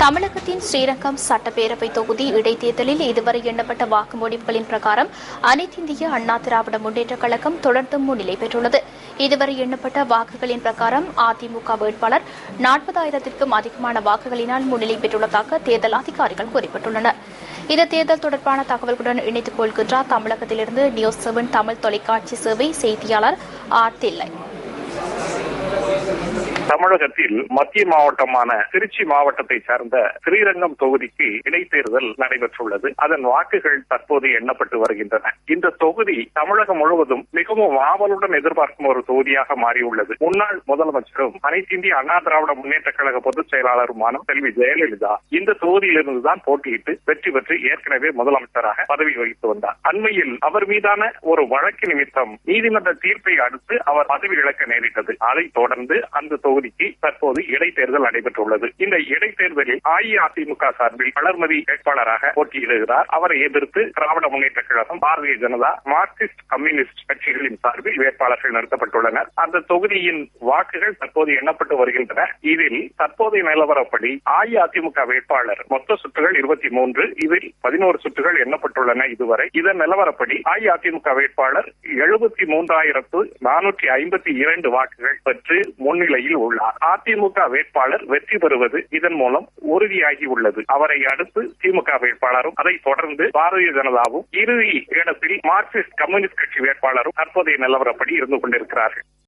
தமிழகத்தின் ஸ்ரீரங்கம் சட்டப்பேரவை தொகுதி இடைத்தேர்தலில் இதுவரை எண்ணப்பட்ட வாக்கு முடிவுகளின் பிரகாரம் அனைத்திந்திய அண்ணா திராவிட முன்னேற்றக் கழகம் தொடர்ந்து முன்னிலை பெற்றுள்ளது. இதுவரை எண்ணப்பட்ட வாக்குகளின் பிரகாரம் அதிமுக வேட்பாளர் 40,000க்கும் அதிகமான வாக்குகளினால் முன்னிலை பெற்றுள்ளதாக தேர்தல் அதிகாரிகள் குறிப்பிட்டுள்ளனர். இந்த தேர்தல் தொடர்பான தகவல்களுடன் இணைத்துக் கொள்கின்றார் தமிழகத்திலிருந்து நியூஸ் 7 தமிழ் தொலைக்காட்சி சேவை செய்தியாளர் ஆர். தில்லை. தமிழகத்தில் மத்திய மாவட்டமான திருச்சி மாவட்டத்தை சார்ந்த ஸ்ரீரங்கம் தொகுதிக்கு இடைத்தேர்தல் நடைபெற்றுள்ளது. அதன் வாக்குகள் தற்போது எண்ணப்பட்டு வருகின்றன. இந்த தொகுதி தமிழகம் முழுவதும் மிகவும் ஆவலுடன் எதிர்பார்க்கும் ஒரு தொகுதியாக மாறியுள்ளது. முன்னாள் முதலமைச்சரும் அனைத்திந்திய அண்ணா திராவிட முன்னேற்ற கழக பொதுச் செயலாளருமான செல்வி ஜெயலலிதா இந்த தொகுதியிலிருந்துதான் போட்டியிட்டு வெற்றி பெற்று ஏற்கனவே முதலமைச்சராக பதவி வகித்து வந்தார். அண்மையில் அவர் மீதான ஒரு வழக்கு நிமித்தம் நீதிமன்ற தீர்ப்பை அடுத்து அவர் பதவி இழக்க நேரிட்டது. அதைத் தொடர்ந்து அந்த தொகுதிக்கு தற்போது இடைத்தேர்தல் நடைபெற்றுள்ளது. இந்த இடைத்தேர்தலில் அஇஅதிமுக சார்பில் வளர்மதி வேட்பாளராக போட்டியிடுகிறார். அவரை எதிர்த்து திராவிட முன்னேற்ற கழகம், பாரதிய ஜனதா, மார்க்சிஸ்ட் கம்யூனிஸ்ட் கட்சிகளின் சார்பில் வேட்பாளர்கள் நிறுத்தப்பட்டுள்ளனர். அந்த தொகுதியின் வாக்குகள் தற்போது எண்ணப்பட்டு வருகின்றன. இதில் தற்போதைய நிலவரப்படி அஇஅதிமுக வேட்பாளர் மொத்த சுற்றுகள் 23, இதில் 11 சுற்றுகள் எண்ணப்பட்டுள்ளன. இதுவரை இதன் நிலவரப்படி அஇஅதிமுக வேட்பாளர் 73,452 வாக்குகள் பெற்று முன்னிலையில் உள்ளார். அதிமுக வேட்பாளர் வெற்றி பெறுவது இதன் மூலம் உறுதியாகி உள்ளது. அவரை அடுத்து திமுக வேட்பாளரும், அதைத் தொடர்ந்து பாரதிய ஜனதாவும், இறுதி இடத்தில் மார்க்சிஸ்ட் கம்யூனிஸ்ட் கட்சி வேட்பாளரும் தற்போதைய நிலவரப்படி இருந்து கொண்டிருக்கிறார்கள்.